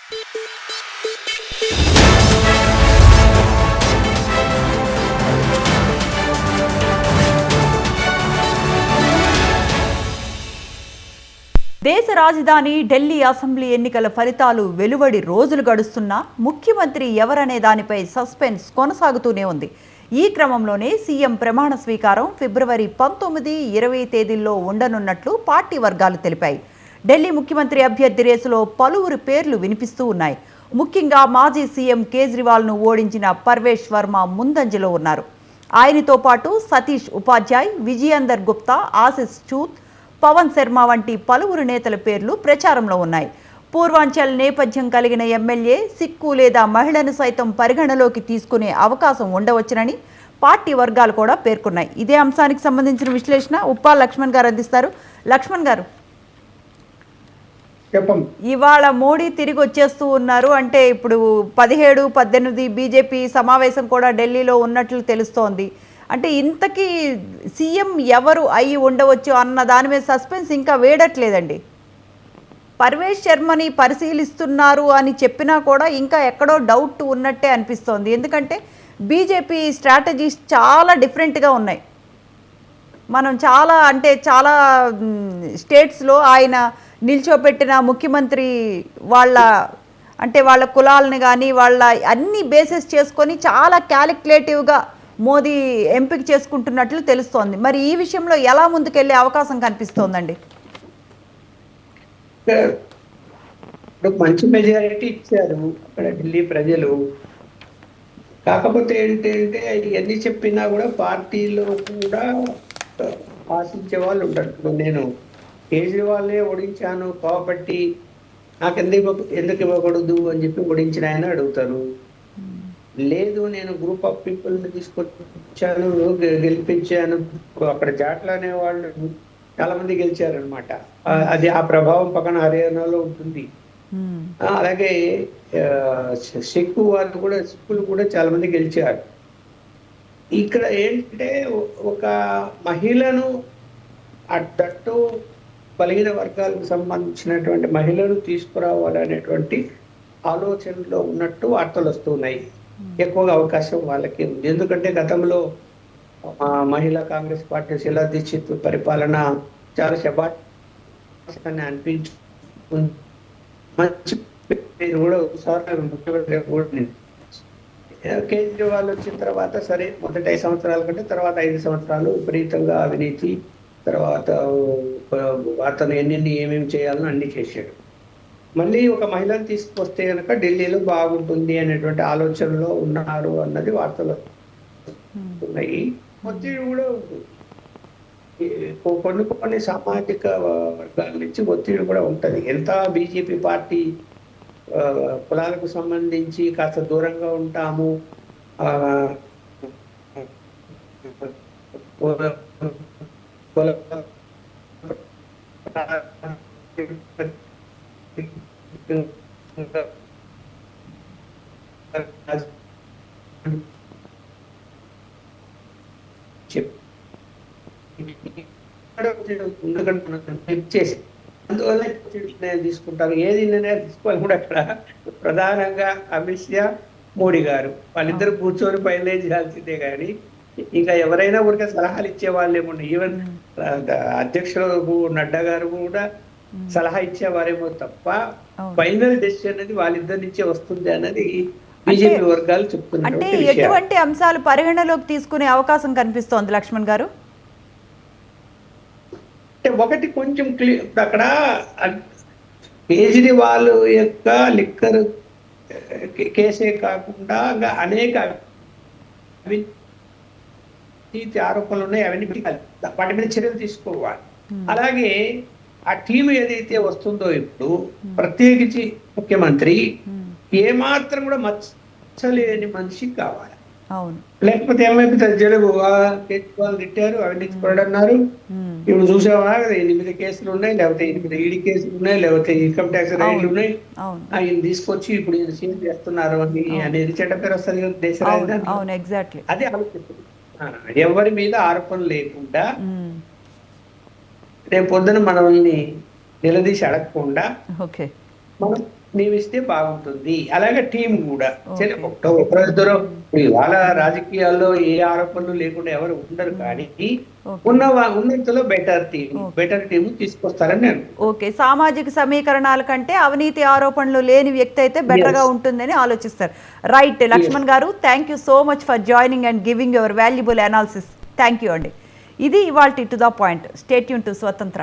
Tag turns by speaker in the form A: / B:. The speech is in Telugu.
A: దేశ రాజధాని ఢిల్లీ అసెంబ్లీ ఎన్నికల ఫలితాలు వెలువడి రోజులు గడుస్తున్నా ముఖ్యమంత్రి ఎవరనే దానిపై సస్పెన్స్ కొనసాగుతూనే ఉంది. ఈ క్రమంలోనే సీఎం ప్రమాణ స్వీకారం ఫిబ్రవరి 19, 20 తేదీల్లో ఉండనున్నట్లు పార్టీ వర్గాలు తెలిపాయి. ఢిల్లీ ముఖ్యమంత్రి అభ్యర్థి రేసులో పలువురు పేర్లు వినిపిస్తూ ఉన్నాయి. ముఖ్యంగా మాజీ సీఎం కేజ్రీవాల్ను ఓడించిన పర్వేష్ వర్మ ముందంజలో ఉన్నారు. ఆయనతో పాటు సతీష్ ఉపాధ్యాయ్, విజయేందర్ గుప్తా, ఆశిష్ చూత్, పవన్ శర్మ వంటి పలువురు నేతల పేర్లు ప్రచారంలో ఉన్నాయి. పూర్వాంచల్ నేపథ్యం కలిగిన ఎమ్మెల్యే, సిక్కు లేదా మహిళను సైతం పరిగణలోకి తీసుకునే అవకాశం ఉండవచ్చునని పార్టీ వర్గాలు కూడా పేర్కొన్నాయి. ఇదే అంశానికి సంబంధించిన విశ్లేషణ ఉప్పాల్ లక్ష్మణ్ గారు అందిస్తారు. లక్ష్మణ్ గారు, ఇవాళ మోడీ తిరిగి వచ్చేస్తూ ఉన్నారు. అంటే ఇప్పుడు 17, 18 బీజేపీ సమావేశం కూడా ఢిల్లీలో ఉన్నట్లు తెలుస్తోంది. అంటే ఇంతకీ సీఎం ఎవరు అయి ఉండవచ్చు అన్న దాని మీద సస్పెన్స్ ఇంకా వేడట్లేదండి. పర్వేష్ శర్మని పరిశీలిస్తున్నారు అని చెప్పినా కూడా ఇంకా ఎక్కడో డౌట్ ఉన్నట్టే అనిపిస్తోంది. ఎందుకంటే బీజేపీ స్ట్రాటజీస్ చాలా డిఫరెంట్గా ఉన్నాయి. మనం చాలా స్టేట్స్లో ఆయన నిల్చోపెట్టిన ముఖ్యమంత్రి వాళ్ళ కులాలను కానీ వాళ్ళ అన్ని బేసెస్ చేసుకొని చాలా క్యాలిక్యులేటివ్గా మోదీ ఎంపిక చేసుకుంటున్నట్లు తెలుస్తోంది. మరి ఈ విషయంలో ఎలా ముందుకెళ్లే అవకాశం కనిపిస్తోందండి?
B: మంచి మెజారిటీ ఇచ్చారు అక్కడ ఢిల్లీ ప్రజలు. కాకపోతే ఏంటంటే ఇవన్నీ చెప్పినా కూడా పార్టీలో కూడా ఆశించే వాళ్ళు ఉంటారు. ఇప్పుడు నేను కేజ్రీవాల్నే ఓడించాను కాబట్టి నాకు ఎందుకు ఇవ్వకూడదు అని చెప్పి ఓడించిన ఆయన అడుగుతారు. లేదు, నేను గ్రూప్ ఆఫ్ పీపుల్ని తీసుకొచ్చాను, గెలిపించాను. అక్కడ జాట్ల అనే వాళ్ళు చాలా మంది గెలిచారనమాట. అది ఆ ప్రభావం పక్కన హర్యానాలో ఉంటుంది. అలాగే సిక్కులు కూడా చాలా మంది గెలిచారు. ఇక్కడ ఏంటంటే ఒక మహిళను అడ్డట్టు బలహీన వర్గాలకు సంబంధించినటువంటి మహిళను తీసుకురావాలనేటువంటి ఆలోచనలో ఉన్నట్టు వార్తలు వస్తున్నాయి. ఎక్కువగా అవకాశం వాళ్ళకి ఉంది. ఎందుకంటే గతంలో మహిళా కాంగ్రెస్ పార్టీ శీలా దీక్షిత్ పరిపాలన చాలా శబాష్ అనిపించు మంచి పేరు కూడా ఒకసారి కేజ్రీవాల్ వచ్చిన తర్వాత సరే మొదటి 5 సంవత్సరాల కంటే తర్వాత 5 సంవత్సరాలు విపరీతంగా అవినీతి, తర్వాత అతను ఏమేమి చేయాలని అన్ని చేశాడు. మళ్ళీ ఒక మహిళను తీసుకొస్తే కనుక ఢిల్లీలో బాగుంటుంది అనేటువంటి ఆలోచనలో ఉన్నారు అన్నది వార్తలు ఉన్నాయి. ఒత్తిడి కూడా కొన్ని సామాజిక వర్గాల నుంచి ఒత్తిడి కూడా ఉంటుంది. ఎంత బీజేపీ పార్టీ కులాలకు సంబంధించి కాస్త దూరంగా ఉంటాము, అందువల్ల నిర్ణయం తీసుకుంటారు. ఏది నిర్ణయం తీసుకోవాలి కూడా అక్కడ ప్రధానంగా అమిత్ షా, మోడీ గారు వాళ్ళిద్దరు కూర్చొని ఫైనలైజ్ చేయాల్సిందే. కానీ ఇంకా ఎవరైనా ఊరికే సలహాలు ఇచ్చే వాళ్ళు ఏమన్నా, ఈవెన్ అధ్యక్షుడు నడ్డా గారు కూడా సలహా ఇచ్చేవారేమో తప్ప ఫైనల్ డెసిషన్ అనేది వాళ్ళిద్దరి నుంచే వస్తుంది అన్నది బీజేపీ వర్గాలు చెప్తున్నారు.
A: అంటే ఎటువంటి అంశాలు పరిగణలోకి తీసుకునే అవకాశం కనిపిస్తోంది లక్ష్మణ్ గారు?
B: అంటే ఒకటి కొంచెం అక్కడ కేజ్రీవాల్ యొక్క లిక్కర్ కేసే కాకుండా అనేక అవినీతి ఆరోపణలు ఉన్నాయి. అవన్నీ వాటి మీద చర్యలు తీసుకోవాలి. అలాగే ఆ టీం ఏదైతే వస్తుందో ఇప్పుడు ప్రత్యేకించి ముఖ్యమంత్రి ఏమాత్రం కూడా మచ్చలేని మనిషి కావాలి. లేకపోతే ఏమైపోతుంది, జలుబు కేజ్రీవాల్ తిట్టారు, అవినీతి పడన్నారు. ఇప్పుడు చూసావా 8 కేసులు ఉన్నాయి, లేకపోతే 8 ఈడీ కేసులు ఉన్నాయి, లేకపోతే ఇన్కమ్ ట్యాక్స్ రైళ్లు ఉన్నాయి. ఆయన తీసుకొచ్చి ఇప్పుడు ఈయన సీఎం చేస్తున్నారు అనేది చెడ్డ పేరు వస్తుంది కదా దేశ రాజధాని. అదే ఆలోచిస్తుంది. ఎవరి మీద ఆరోపణలు లేకుండా రేపు పొద్దున మనల్ని నిలదీసి అడగకుండా మనం నియమిస్తే బాగుంటుంది. అలాగే టీం కూడా
A: ఓకే.
B: ఒకరిద్దరు ఇవాళ రాజకీయాల్లో ఏ ఆరోపణలు లేకుండా ఎవరు ఉండరు, కానీ
A: ఓకే.
B: ఉన్నంతలో బెటర్ టీం తీసుకొస్తారని నేను
A: ఓకే, సామాజిక సమీకరణాల కంటే అవినీతి ఆరోపణలు లేని వ్యక్తి అయితే బెటర్గా
B: Yes.
A: ఉంటుందని ఆలోచిస్తారు. రైట్ లక్ష్మణ్ గారు, thank you so much for joining and giving your valuable analysis. Thank you అండి. ఇది ఇవాల్టి to the point. Stay tune to స్వతంత్ర.